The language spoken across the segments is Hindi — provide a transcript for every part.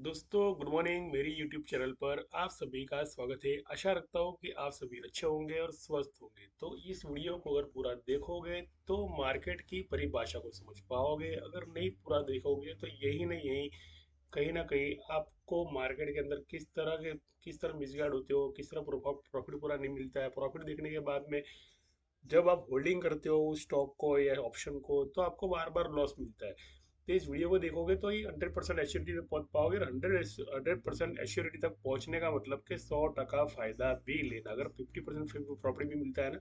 दोस्तों गुड मॉर्निंग। मेरी यूट्यूब चैनल पर आप सभी का स्वागत है। आशा रखता हूँ कि आप सभी अच्छे होंगे और स्वस्थ होंगे। तो इस वीडियो को अगर पूरा देखोगे तो मार्केट की परिभाषा को समझ पाओगे। अगर नहीं पूरा देखोगे तो यही नहीं यही कहीं ना कहीं आपको मार्केट के अंदर किस तरह मिसगाइड होते हो, किस तरह प्रॉफिट पूरा नहीं मिलता है। प्रॉफिट देखने के बाद में जब आप होल्डिंग करते हो उस स्टॉक को या ऑप्शन को तो आपको बार बार लॉस मिलता है। तो इस वीडियो को देखोगे तो ये 100% एश्योरिटी तक पहुंच पाओगे। और 100% एश्योरिटी तक पहुंचने का मतलब कि 100% फायदा भी लेना। अगर 50% प्रॉफिट भी मिलता है ना,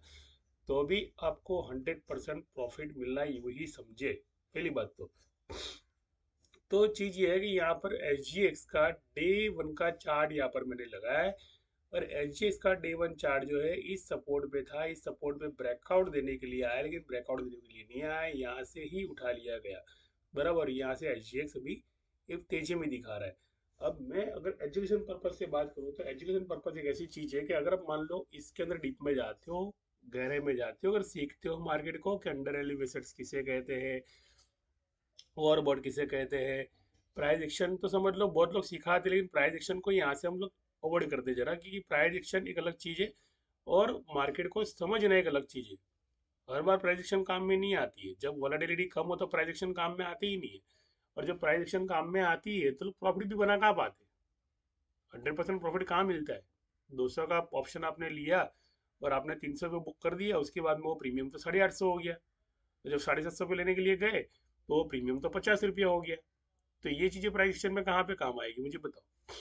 तो भी आपको 100% प्रॉफिट मिलना वही समझे। पहली बात तो चीज ये है कि यहाँ पर एच का डे वन का चार्ट यहाँ पर मैंने लगाया है। और एच का डे वन चार्ट जो है इस सपोर्ट पे था। इस सपोर्ट पे ब्रेकआउट देने के लिए आया, लेकिन ब्रेकआउट देने के लिए नहीं आया, यहाँ से ही उठा लिया गया। बराबर, यहाँ से एच अभी एक तेजी में दिखा रहा है। अब मैं अगर एजुकेशन पर्पज से बात करूँ तो एजुकेशन पर्पज एक ऐसी चीज है कि अगर आप मान लो इसके अंदर डीप में जाते हो, गहरे में जाते हो, अगर सीखते हो मार्केट को कि अंडर एलिवेशंस किसे कहते हैं, ओवरबॉट किसे कहते हैं, प्राइस एक्शन तो समझ लो बहुत लोग सिखाते, लेकिन प्राइस एक्शन को यहाँ से हम लोग अवॉइड करते जरा, क्योंकि प्राइस एक्शन एक अलग चीज है और मार्केट को समझना एक अलग चीज है। हर बार प्राइस एक्शन काम में नहीं आती है। जब वोलेटिलिटी कम हो तो प्राइस एक्शन काम में आती ही नहीं है। और जब प्राइस एक्शन काम में आती है तो प्रॉफिट भी बना कहाँ पाते हैं। 100% प्रॉफिट कहाँ मिलता है। 200 का ऑप्शन आपने लिया और आपने 300 पे बुक कर दिया, उसके बाद में वो प्रीमियम तो 850 हो गया। तो जब 750 पे लेने के लिए गए तो वो प्रीमियम तो 50 रुपया हो गया। तो ये चीजें प्राइस एक्शन में कहाँ पे काम आएगी, मुझे बताओ।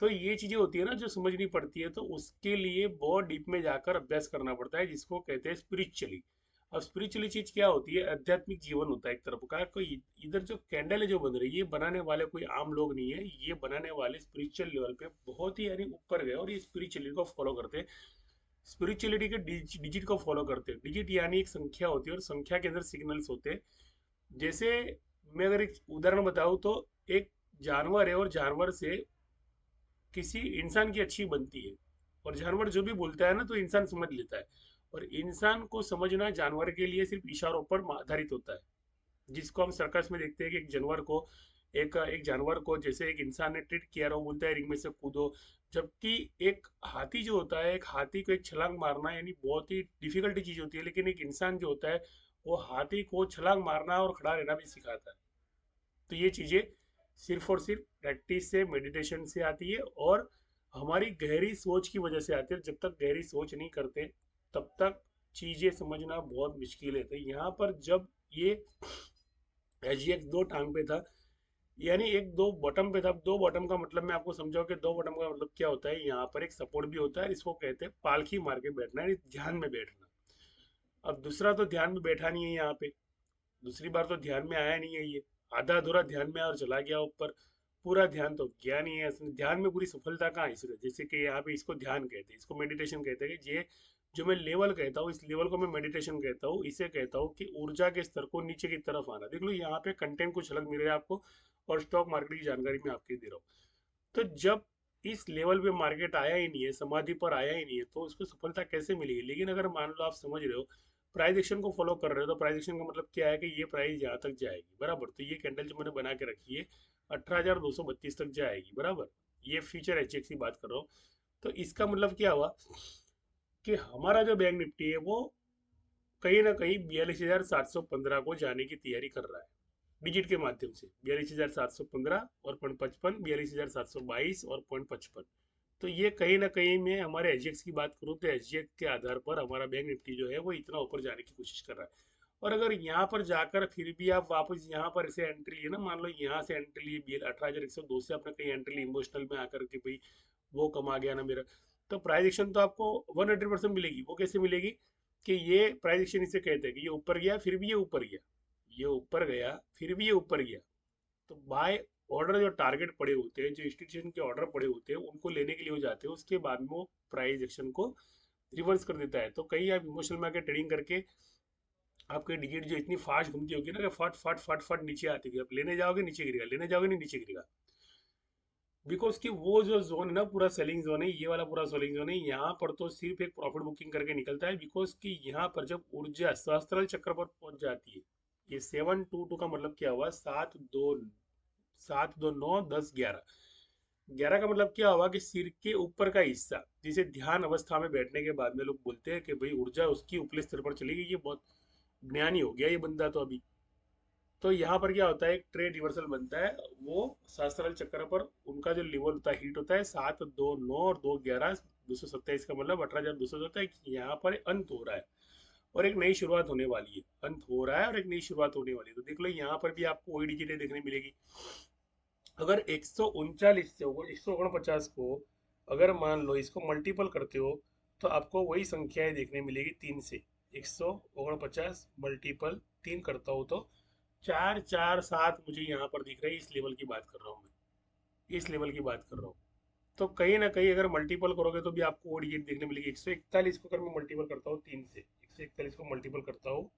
तो ये चीजें होती है ना जो समझनी पड़ती है, तो उसके लिए बहुत डीप में जाकर अभ्यास करना पड़ता है, जिसको कहते हैं स्पिरिचुअली। अब स्पिरिचुअली चीज क्या होती है, आध्यात्मिक जीवन होता है एक तरफ का। कोई इधर जो कैंडल है जो बन रही है, ये बनाने वाले कोई आम लोग नहीं है। ये बनाने वाले स्पिरिचुअल लेवल पे बहुत ही यानी ऊपर गए और ये स्पिरिचुअलिटी को फॉलो करते हैं। स्पिरिचुअलिटी के डिजिट को फॉलो करते हैं। डिजिट यानी एक संख्या होती है और संख्या के अंदर सिग्नल्स होते हैं। जैसे मैं अगर एक उदाहरण बताऊं तो एक जानवर है और जानवर से किसी इंसान की अच्छी बनती है। और जानवर जो भी बोलता है ना तो इंसान समझ लेता है। और इंसान को समझना जानवर के लिए सिर्फ इशारों पर आधारित होता है। जिसको हम सर्कस में देखते हैं कि एक जानवर को एक जानवर को जैसे एक इंसान ने ट्रीट किया, और वो बोलता है रिंग में से कूदो। जबकि एक हाथी जो होता है, एक हाथी को एक छलांग मारना यानी बहुत ही डिफिकल्टी चीज होती है, लेकिन एक इंसान जो होता है वो हाथी को छलांग मारना और खड़ा रहना भी सिखाता है। तो ये चीजें सिर्फ और सिर्फ प्रैक्टिस से, मेडिटेशन से आती है और हमारी गहरी सोच की वजह से आती है। जब तक गहरी सोच नहीं करते तब तक चीजें समझना बहुत मुश्किल है। तो यहाँ पर जब ये एच दो टांग पे था, यानी एक दो बॉटम पे था। दो बॉटम का मतलब मैं आपको समझाऊं कि दो बॉटम का मतलब क्या होता है। यहाँ पर एक सपोर्ट भी होता है, इसको कहते हैं पालखी मार के बैठना, यानी ध्यान में बैठना। अब दूसरा तो ध्यान में बैठा नहीं है यहाँ पे, दूसरी बार तो ध्यान में आया नहीं है ये, आधा अधूरा ध्यान में और चला गया ऊपर। पूरा ध्यान तो गया नहीं है इसमें। ध्यान में पूरी सफलता कहाँ है इसमें। जैसे कि यहाँ पे इसको ध्यान कहते हैं, इसको मेडिटेशन कहते हैं। कि ये जो मैं लेवल कहता हूँ, इस लेवल को मैं मेडिटेशन कहता हूँ। इसे कहता हूँ कि ऊर्जा के स्तर को नीचे की तरफ आना। देख लो यहाँ पे कंटेंट कुछ अलग मिल रहा है आपको, और स्टॉक मार्केट की जानकारी मैं आपके दे रहा हूँ। तो जब इस लेवल पे मार्केट आया ही नहीं है, समाधि पर आया ही नहीं है, तो उसको सफलता कैसे मिलेगी। लेकिन अगर मान लो आप समझ रहे हो, प्राइस एक्शन को फॉलो कर रहे हो, तो प्राइस एक्शन का मतलब क्या है कि ये प्राइस यहाँ तक जाएगी। बराबर, तो ये कैंडल जो मैंने बना के रखी है 18,232 तक जाएगी। बराबर, ये फ्यूचर एच की बात कर रहा हूँ। तो इसका मतलब क्या हुआ कि हमारा जो बैंक निफ्टी है वो कहीं ना कहीं 42,715 को जाने की तैयारी कर रहा है, डिजिट के माध्यम से। 42,715 और 0.55, 42,722 और 0.55। तो ये कहीं ना कहीं मैं हमारे एच की बात करूँ तो एच के आधार पर हमारा बैंक निफ्टी जो है वो इतना ऊपर जाने की कोशिश कर रहा है। और अगर यहाँ पर जाकर फिर भी आप वापस यहाँ पर से एंट्री है ना, मान लो यहाँ से एंट्री ली 18,102 से आपने कहीं एंट्री ली इमोशनल में आकर के, भाई वो कमा गया ना मेरा, तो प्राइस एक्शन तो आपको 100% मिलेगी। वो कैसे मिलेगी कि ये प्राइस एक्शन इसे कहते हैं कि ये ऊपर गया फिर भी ये ऊपर गया, ये ऊपर गया फिर भी ये ऊपर गया। तो बाय ऑर्डर जो टारगेट पड़े होते हैं, जो इंस्टीट्यूशन के ऑर्डर पड़े होते हैं, उनको लेने के लिए हो जाते हैं। उसके बाद में वो प्राइस एक्शन को रिवर्स कर देता है। तो कहीं आप इमोशनल में आकर ट्रेडिंग करके आपके डिजिट जो इतनी फास्ट घूमती होगी ना कि फट फट फट फट नीचे आती है, आप लेने जाओगे नीचे गिरेगा, लेने जाओगे नहीं नीचे गिरेगा। बिकॉज कि वो जो जोन है ना पूरा सेलिंग जोन है, ये वाला पूरा सेलिंग जोन है। यहाँ पर तो सिर्फ एक प्रॉफिट बुकिंग करके निकलता है। बिकॉज कि यहाँ पर जब ऊर्जा सहस्त्रार चक्र पर पहुंच जाती है, ये 722 का मतलब क्या हुआ, 7 2 7 2 9 10 11। 11 का मतलब क्या हुआ कि सिर के ऊपर का हिस्सा, जिसे ध्यान अवस्था में बैठने के बाद में लोग बोलते हैं कि भाई ऊर्जा उसकी उपले स्तर पर चली गई, ये बहुत ज्ञानी हो गया ये बंदा तो अभी। तो यहाँ पर क्या होता है, एक ट्रेड रिवर्सल बनता है। वो सहस्त्रार चक्र पर उनका जो लेवल होता है, हीट होता है 7 2 9 और 2 11, 227 का मतलब 18,200 होता है कि यहाँ पर अंत हो रहा है और एक नई शुरुआत होने वाली है। अंत हो रहा है और एक नई शुरुआत होने वाली है, तो देख लो यहाँ पर भी आपको वही डिजिट देखने मिलेगी। अगर 139 से 149 को अगर मान लो इसको मल्टीपल करते हो, तो आपको वही संख्याएं देखने मिलेगी 3 से। 149 मल्टीपल 3 करता हूँ तो 4 4 7 मुझे यहाँ पर दिख रही है। इस लेवल की बात कर रहा हूँ मैं, इस लेवल की बात कर रहा हूँ। तो कहीं ना कहीं अगर मल्टीपल करोगे तो भी आपको वो डिजिट देखने मिलेगी। 141 को अगर मैं मल्टीपल करता हूँ 3 से, 141 को मल्टीपल करता हूँ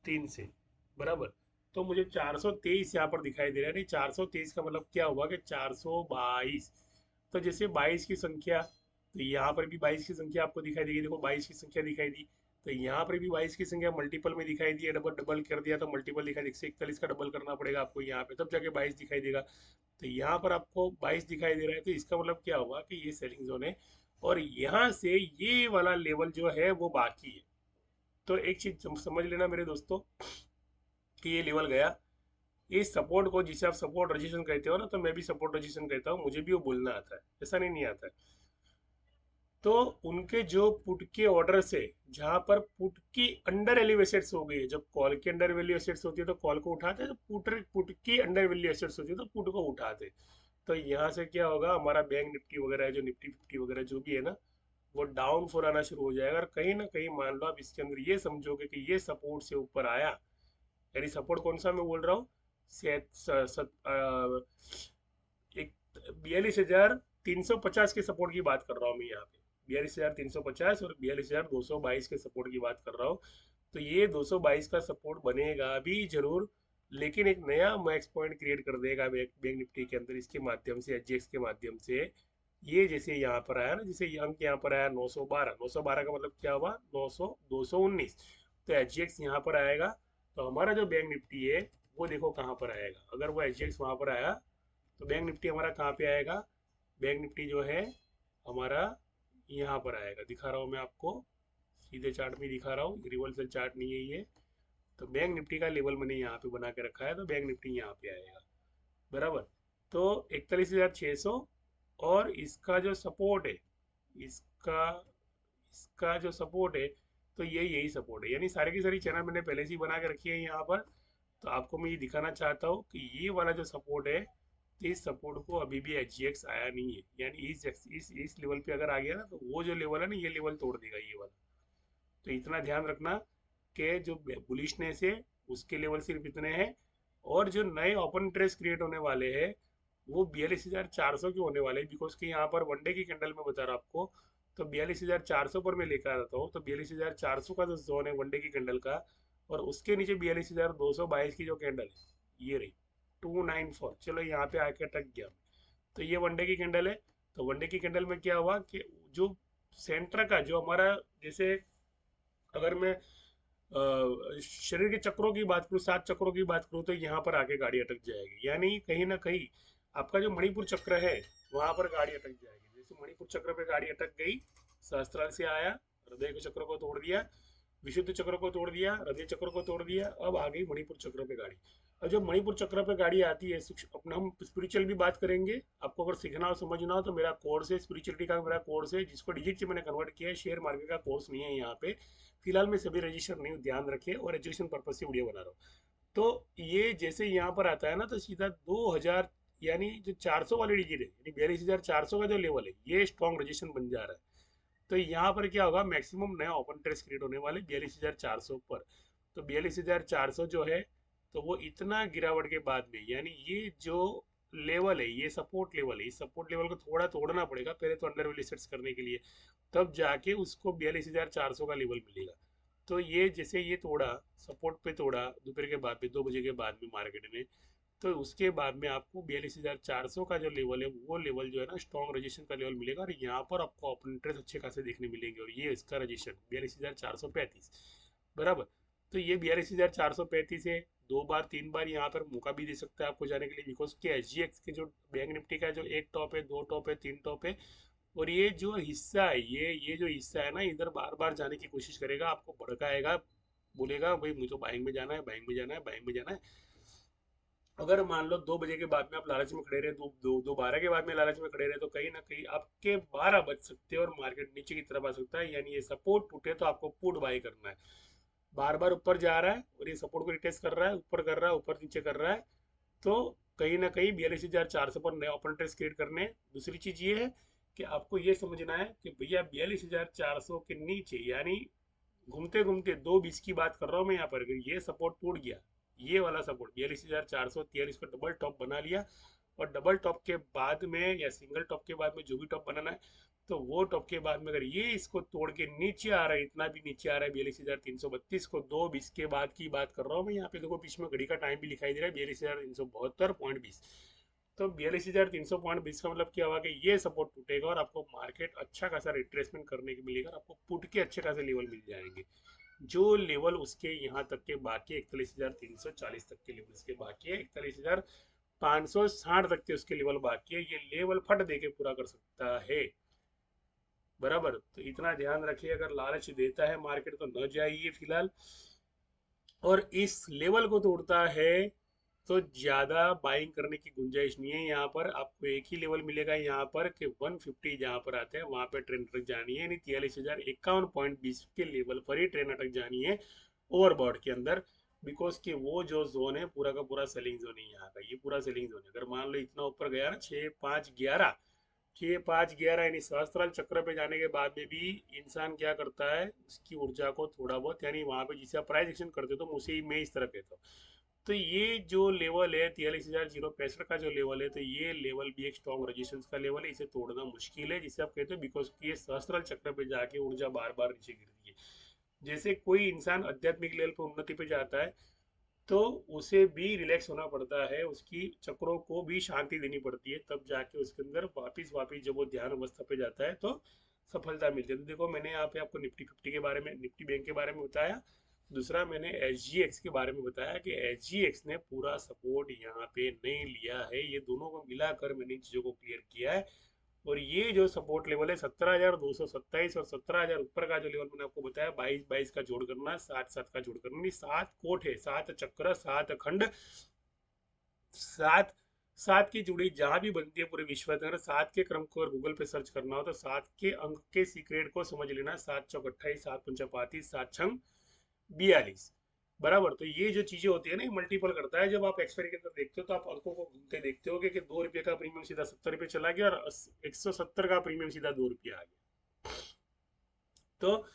3 से, बराबर, तो मुझे 423 यहाँ पर दिखाई दे रहा है। नहीं, 423 का मतलब क्या हुआ कि 422। तो जैसे 22 की संख्या, तो यहाँ पर भी 22 की संख्या आपको दिखाई देगी। देखो 22 की संख्या दिखाई दी, तो यहाँ पर भी 22 की संख्या मल्टीपल में दिखाई दी है। डबल डबल कर दिया तो मल्टीपल दिखाई दी। 141 का डबल करना पड़ेगा आपको यहाँ पे, तब जाके 22 दिखाई देगा। तो यहाँ पर आपको 22 दिखाई दे रहा है, तो इसका मतलब क्या हुआ कि ये सेलिंग जोन है और यहाँ से ये वाला लेवल जो है वो बाकी है। तो एक चीज समझ लेना मेरे दोस्तों कि ये लेवल गया, इस सपोर्ट को, जिसे आप सपोर्ट रजिस्ट्रेशन कहते हो ना, तो मैं भी सपोर्ट रजिस्ट्रेशन कहता हूँ, मुझे भी वो बोलना आता है, ऐसा नहीं आता है। तो उनके जो पुट के ऑर्डर से, जहां पर पुट की अंडर वैल्यू एसेट्स हो गई है, जब कॉल की अंडर वैल्यू एसेट्स होती है तो कॉल को उठाते हैं, तो पुट की अंडर वैल्यू एसेट्स होती है तो पुट को उठाते हैं। तो यहाँ से क्या होगा, हमारा बैंक निफ्टी वगैरह है, जो निफ्टी 50 वगैरह जो भी है ना, वो डाउन फॉर आना शुरू हो जाएगा। और कहीं ना कहीं मान लो आप इसके अंदर ये समझोगे कि ये सपोर्ट से ऊपर आया, यानी सपोर्ट कौन सा मैं बोल रहा हूँ, एक 42,350 के सपोर्ट की बात कर रहा हूँ मैं यहाँ पे। 42,350 और 42,222 के सपोर्ट की बात कर रहा हूँ। तो ये 222 का सपोर्ट बनेगा भी जरूर, लेकिन एक नया मैक्स पॉइंट क्रिएट कर देगा बैंक निफ्टी के अंदर, इसके माध्यम से, एचजीएक्स के माध्यम से। ये जैसे यहाँ पर आया ना, जैसे ये अंक यहाँ पर आया 912, 912 का मतलब क्या हुआ, 900 219। तो एचजीएक्स यहाँ पर आएगा, तो हमारा जो बैंक निफ्टी है वो देखो कहाँ पर आएगा। अगर वो एचजीएक्स वहाँ पर आया तो बैंक निफ्टी हमारा कहाँ पे आएगा, बैंक निफ्टी जो है हमारा यहाँ पर आएगा। दिखा रहा हूँ मैं आपको, सीधे चार्ट में दिखा रहा हूँ, रिवर्सल चार्ट नहीं है ये। तो बैंक निफ्टी का लेवल मैंने यहाँ पे बना के रखा है, तो बैंक निफ्टी यहाँ पे आएगा, बराबर। तो 41,600, और इसका जो सपोर्ट है, इसका इसका जो सपोर्ट है, तो ये यही सपोर्ट है। यानी सारी की सारी चैनल मैंने पहले से ही बना के रखी है यहाँ पर। तो आपको मैं ये दिखाना चाहता हूँ कि ये वाला जो सपोर्ट है, तो इस सपोर्ट को अभी भी एचजीएक्स आया नहीं है। यानी इस लेवल पे अगर आ गया ना, तो वो जो लेवल है ना, ये लेवल तोड़ देगा ये वाला। तो इतना ध्यान रखना कि जो बुलिशनेस है उसके लेवल सिर्फ इतने हैं, और जो नए ओपन इंटरेस्ट क्रिएट होने वाले हैं वो 42,400 के होने वाले हैं। बिकॉज कि यहाँ पर वनडे की कैंडल में बता रहा हूँ आपको, तो 42,400 पर मैं लेकर आता हूँ। तो 42,400 का जो जोन है वनडे की कैंडल का, और उसके नीचे 42,222 की जो कैंडल है, ये रही 294। चलो यहाँ पे आके अटक गया। तो ये वनडे की कैंडल है। तो वनडे की कैंडल में क्या हुआ कि जो सेंटर का जो हमारा, जैसे अगर मैं शरीर के चक्रों की बात करूँ, 7 चक्रों की बात करूँ, तो यहाँ पर आके गाड़ी अटक जाएगी। यानी कहीं ना कहीं आपका जो मणिपुर चक्र है वहां पर गाड़ी अटक जाएगी। जैसे मणिपुर चक्र पे गाड़ी अटक गई, सहस्त्रार से आया, हृदय के चक्र को तोड़ दिया, विशुद्ध चक्र को तोड़ दिया, हृदय चक्र को तोड़ दिया, अब आ गई मणिपुर चक्र पे गाड़ी। और जब मणिपुर चक्र पे गाड़ी आती है, अपना हम स्पिरिचुअल भी बात करेंगे। आपको अगर सीखना हो समझना हो तो मेरा कोर्स है स्पिरिचुअलिटी का, मेरा कोर्स है जिसको डिजिट से मैंने कन्वर्ट किया है। शेयर मार्केट का कोर्स नहीं है यहाँ पे फिलहाल, मैं सभी रजिस्टर नहीं हूँ, ध्यान रखिए, और एजुकेशन पर्पज से वीडियो बना रहा हूँ। तो ये जैसे यहाँ पर आता है ना, तो सीधा 2000, यानी जो 400 वाली डिजिट है, यानी 42,400 का जो लेवल है, ये स्ट्रॉन्ग रजिस्टर बन जा रहा है। तो यहाँ पर क्या होगा, मैक्सिमम नया ओपन इंटरेस्ट क्रिएट होने वाले 42,400 पर। तो 42,400 जो है, तो वो इतना गिरावट के बाद में, यानी ये जो लेवल है ये सपोर्ट लेवल है, इस सपोर्ट लेवल को थोड़ा तोड़ना पड़ेगा पहले तो अंडर वैल्यू सेट्स करने के लिए, तब जाके उसको 42,400 का लेवल मिलेगा। तो ये जैसे ये तोड़ा, सपोर्ट पे तोड़ा दोपहर के बाद में, 2 बजे के बाद में मार्केट ने, तो उसके बाद में आपको 42,400 का जो लेवल है, वो लेवल जो है ना स्ट्रॉन्ग रजिस्ट्रेशन का लेवल मिलेगा, और यहाँ पर आपको ओपन इंटरेस्ट अच्छे खासे देखने मिलेंगे। और ये इसका रजिस्ट्रेशन 42,435, बराबर। तो ये 42,435 है, दो बार तीन बार यहाँ पर मौका भी दे सकता है आपको जाने के लिए, बिकॉज के SGX के जो बैंक निफ्टी का जो एक टॉप है, दो टॉप है, तीन टॉप है, और ये जो हिस्सा है, ये जो हिस्सा है ना, इधर बार बार जाने की कोशिश करेगा, आपको भड़काएगा, बोलेगा भाई मुझे तो बाइंग में जाना है, बाइंग में जाना है, बाइंग में जाना है। अगर मान लो 2 बजे के बाद में आप लालच में खड़े रहे, दो दो दो 12 के बाद में लालच में खड़े रहे, तो कहीं ना कहीं आपके 12 बज सकते हैं और मार्केट नीचे की तरफ आ सकता है, यानी ये सपोर्ट टूटे तो आपको पुट बाई करना है। बार बार ऊपर जा रहा है और ये सपोर्ट को रिटेस्ट कर रहा है, ऊपर कर रहा है, ऊपर नीचे कर रहा है, तो कहीं ना कहीं 42,400 पर नए ओपन टेस्ट क्रिएट करने हैं। दूसरी चीज ये है कि आपको ये समझना है कि भैया 42,400 के नीचे, यानी घूमते घूमते 2:20 की बात कर रहा हूँ मैं यहाँ पर, अगर ये सपोर्ट टूट गया, ये वाला सपोर्ट 42,443 का डबल टॉप बना लिया, और डबल टॉप के बाद में या सिंगल टॉप के बाद में जो भी टॉप बनाना है, तो वो टॉप के बाद में अगर ये इसको तोड़ के नीचे आ रहा है, इतना भी नीचे आ रहा है 42,332 को, 2:20 के बाद की बात कर रहा हूँ मैं यहाँ पे, देखो बीच में घड़ी का टाइम भी दिखाई दे रहा है 42,372.20, तो 42,300.20 का मतलब क्या हुआ कि ये सपोर्ट टूटेगा और आपको मार्केट अच्छा खासा रिट्रेसमेंट करने के मिलेगा, आपको पुट के अच्छे खासे लेवल मिल जाएंगे। जो लेवल उसके यहाँ तक के बाकी है, 41,340 तक के लेवल उसके बाकी है, 41,560 तक के उसके लेवल बाकी है, ये लेवल फट दे के पूरा कर सकता है। बराबर, तो इतना ध्यान रखिए, अगर लालच देता है मार्केट तो न जाइए फिलहाल, और इस लेवल को तोड़ता है तो ज्यादा बाइंग करने की गुंजाइश नहीं है। यहाँ पर आपको एक ही लेवल मिलेगा यहाँ पर कि 150 जहाँ पर आते हैं वहां पर ट्रेन अटक जानी है, यानी 43,051.20 के लेवल पर ही ट्रेन अटक जानी है ओवरबॉट के अंदर, बिकॉज कि वो जो जोन है पूरा का पूरा सेलिंग जोन है यहाँ का, ये पूरा सेलिंग जोन है। अगर मान लो इतना ऊपर गया ना, 6, 5, 11, 6, 5, 11, यानी सहस्त्राल चक्र पे जाने के बाद में भी इंसान क्या करता है, उसकी ऊर्जा को थोड़ा बहुत, यानी वहां पे जिसे आप प्राइस एक्शन करते हो, तो उसे मैं इस तरह कहता हूँ। तो ये जो लेवल है 43,065 का जो लेवल है, तो ये लेवल भी एक स्ट्रॉन्ग रेजिस्टेंस का लेवल है, इसे तोड़ना मुश्किल है, जिसे आप कहते हो, बिकॉज ये सहस्त्राल चक्र पे जाके ऊर्जा बार बार नीचे गिरती है। जैसे कोई इंसान आध्यात्मिक लेवल पर उन्नति पे जाता है, तो उसे भी रिलैक्स होना पड़ता है, उसकी चक्रों को भी शांति देनी पड़ती है, तब जाके उसके अंदर वापिस वापिस जब वो ध्यान अवस्था पे जाता है तो सफलता मिलती है। तो देखो मैंने यहाँ पे आपको निफ्टी 50 के बारे में, निफ्टी बैंक के बारे में बताया, दूसरा मैंने SGX के बारे में बताया कि SGX ने पूरा सपोर्ट यहाँ पे नहीं लिया है, ये दोनों को मिलाकर मैंने इन चीज़ों को क्लियर किया है। और ये जो सपोर्ट लेवल है 17,227, और 17,000 ऊपर का जो लेवल मैंने आपको बताया 22-22 का जोड़ करना, 7-7 का जोड़ करना, नहीं 7 कोट है, 7 चक्र, 7 खंड, 7 7 की जुड़ी जहां भी बनती है पूरे विश्व में, अगर 7 के क्रम को अगर गूगल पे सर्च करना हो तो 7 के अंक के सीक्रेट को समझ लेना, 7 चौक 28, 7 पंचा 35, 7 छंग 42। बराबर, तो ये जो चीजें होती है ना, ये मल्टीपल करता है। जब आप एक्सपायरी के अंदर देखते हो तो आप अंकों को घूमते देखते हो कि 2 रुपये का प्रीमियम सीधा 70 रुपये चला गया, और 170 का प्रीमियम सीधा 2 रुपया आ गया। तो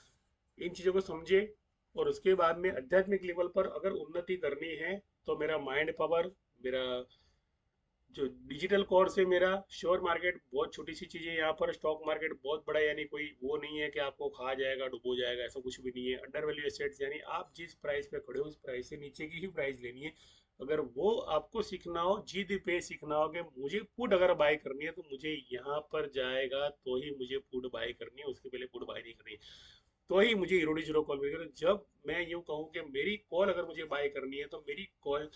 इन चीजों को समझे, और उसके बाद में आध्यात्मिक लेवल पर अगर उन्नति करनी है, तो मेरा माइंड पावर, मेरा जो डिजिटल कोर्स है, मेरा शेयर मार्केट बहुत छोटी सी चीज़ है यहाँ पर, स्टॉक मार्केट बहुत बड़ा, यानी कोई वो नहीं है कि आपको खा जाएगा, डुबो जाएगा, ऐसा कुछ भी नहीं है। अंडर वैल्यू एसेट्स, यानी आप जिस प्राइस पे खड़े हो उस प्राइस से नीचे की ही प्राइस लेनी है। अगर वो आपको सीखना हो, जिद पे सीखना हो कि मुझे पुट अगर बाय करनी है तो मुझे यहाँ पर जाएगा तो ही मुझे पुट बाय करनी है, उसके पहले पुट बाय नहीं करनी है, तो ही मुझे ईरोडी जीरो कॉल मिलेगा। जब मैं यूँ कहूँ कि मेरी कॉल अगर मुझे बाय करनी है, तो मेरी कॉल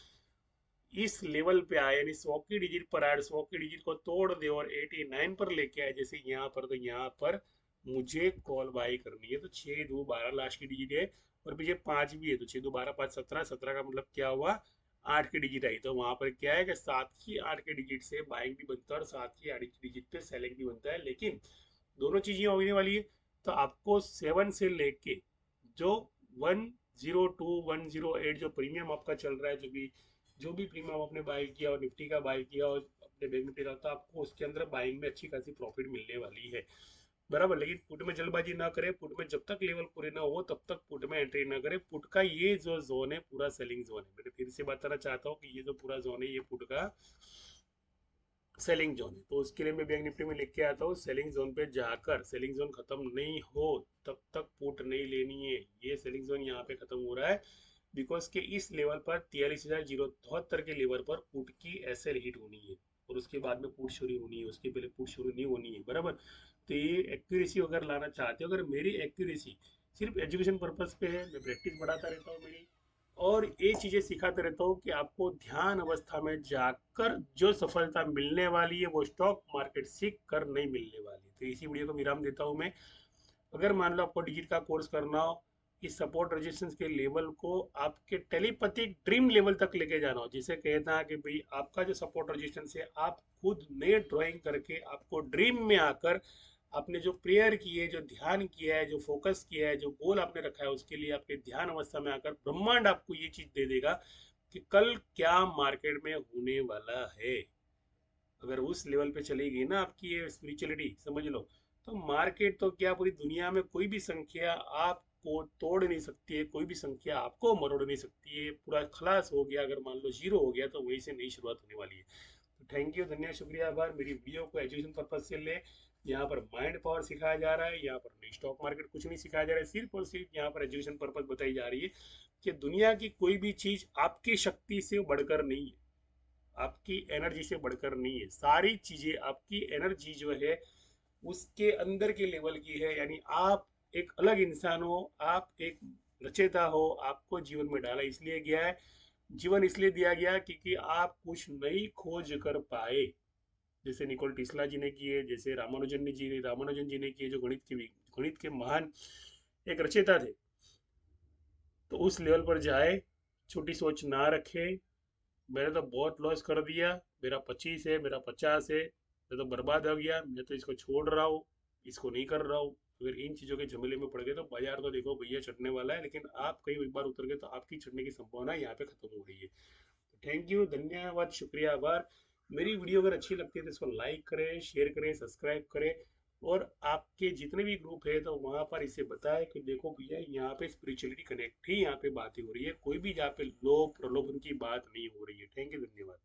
इस लेवल पे आए, यानी 100 की डिजिट पर आए, 100 की डिजिट को तोड़ दे और 89 पर लेके आए, जैसे यहाँ पर, तो यहाँ पर मुझे कॉल बाई करनी है। तो 6, 2, 12 लास्ट की डिजिट है, और पीछे 5 भी है, तो 6, 2, 12, 5, 17, 17 का मतलब क्या हुआ, 8 की डिजिट आई, तो वहां पर क्या है कि 7 की 8 की डिजिट से बाइंग भी बनता है और 7 की 8 की डिजिट पे सेलिंग भी बनता है। लेकिन दोनों चीजें होने वाली है, तो आपको 7 से लेके जो 102, 108 जो प्रीमियम आपका चल रहा है, जो भी प्रीमियम आपने बाई किया और निफ्टी का बाई किया और अपने बैंक निफ्टी का, तो आपको उसके अंदर बाइंग में अच्छी खासी प्रॉफिट मिलने वाली है। बराबर, लेकिन पुट में जल्दबाजी ना करें, पुट में जब तक लेवल पूरे ना हो तब तक पुट में एंट्री ना करें। पुट का ये जो जोन है पूरा सेलिंग जोन है, मैं फिर से बताना चाहता हूँ कि ये जो पूरा जोन है ये पुट का सेलिंग जोन है। तो उसके लिए मैं बैंक निफ्टी में लिख के आता हूँ, सेलिंग जोन पे जाकर, सेलिंग जोन खत्म नहीं हो तब तक पुट नहीं लेनी है। ये सेलिंग जोन यहाँ पे खत्म हो रहा है, बिकॉज के इस लेवल पर 43,074 के लेवल पर पुट की एसएल हिट होनी है, और उसके बाद में पुट शुरू होनी है, उसके पहले पुट शुरू नहीं होनी है। बराबर, तो ये एक्यूरेसी अगर लाना चाहते हो, अगर मेरी एक्यूरेसी सिर्फ एजुकेशन पर्पज पे है, मैं प्रैक्टिस बढ़ाता रहता हूँ मेरी, और ये चीजें सिखाते रहता हूँ कि आपको ध्यान अवस्था में जाकर जो सफलता मिलने वाली है वो स्टॉक मार्केट सीख कर नहीं मिलने वाली। तो इसी वीडियो को विराम देता हूँ मैं। अगर मान लो आपको डिजिट का कोर्स करना हो, इस सपोर्ट रेजिस्टेंस के लेवल को आपके टेलीपैथिक ड्रीम लेवल तक लेके जाना हो, जिसे कहना है कि भाई आपका जो सपोर्ट रेजिस्टेंस है, आप खुद नए ड्राइंग करके आपको ड्रीम में आकर आपने जो प्रेयर की है, जो ध्यान किया है, जो फोकस किया है, जो गोल आपने रखा है, उसके लिए आपके ध्यान अवस्था में आकर ब्रह्मांड आपको ये चीज दे देगा कि कल क्या मार्केट में होने वाला है। अगर उस लेवल पे चली गई ना आपकी ये स्पिरिचुअलिटी, समझ लो, तो मार्केट तो क्या, पूरी दुनिया में कोई भी संख्या आपको तोड़ नहीं सकती है, कोई भी संख्या आपको मरोड़ नहीं सकती है। पूरा खलास हो गया, अगर मान लो जीरो हो गया, तो वहीं से नई शुरुआत होने वाली है। तो थैंक यू, धन्यवाद, शुक्रिया, आभार। मेरी वीडियो को एजुकेशन पर्पज से ले, यहाँ पर माइंड पावर सिखाया जा रहा है, यहाँ पर नहीं स्टॉक मार्केट कुछ नहीं सिखाया जा रहा है, सिर्फ और सिर्फ यहाँ पर एजुकेशन पर्पज बताई जा रही है कि दुनिया की कोई भी चीज आपकी शक्ति से बढ़कर नहीं है, आपकी एनर्जी से बढ़कर नहीं है। सारी चीजें आपकी एनर्जी जो है उसके अंदर के लेवल की है। यानी आप एक अलग इंसान हो, आप एक रचेता हो, आपको जीवन में डाला इसलिए गया है, जीवन इसलिए दिया गया क्योंकि आप कुछ नई खोज कर पाए। जैसे निकोल टेस्ला जी ने किए, जैसे रामानुजन जी ने किए, जो गणित के महान एक रचेता थे। तो उस लेवल पर जाए, छोटी सोच ना रखे। मैंने तो बहुत लॉस कर दिया, मेरा 25 है, मेरा 50 है, मैं तो बर्बाद हो गया, मैं तो इसको छोड़ रहा हूँ, इसको नहीं कर रहा हूँ। अगर इन चीज़ों के झमेले में पड़ गए तो बाजार तो देखो भैया चढ़ने वाला है, लेकिन आप कहीं एक बार उतर गए तो आपकी चढ़ने की संभावना यहाँ पे खत्म हो गई है। थैंक यू, धन्यवाद, शुक्रिया, आभार। मेरी वीडियो अगर अच्छी लगती है तो इसको लाइक करें, शेयर करें, सब्सक्राइब करें, और आपके जितने भी ग्रुप है तो वहाँ पर इसे बताएं कि देखो भैया यहाँ पे स्पिरिचुअलिटी कनेक्ट ही यहाँ पे बातें हो रही है, कोई भी यहाँ पे लोभ प्रलोभन की बात नहीं हो रही है। थैंक यू, धन्यवाद।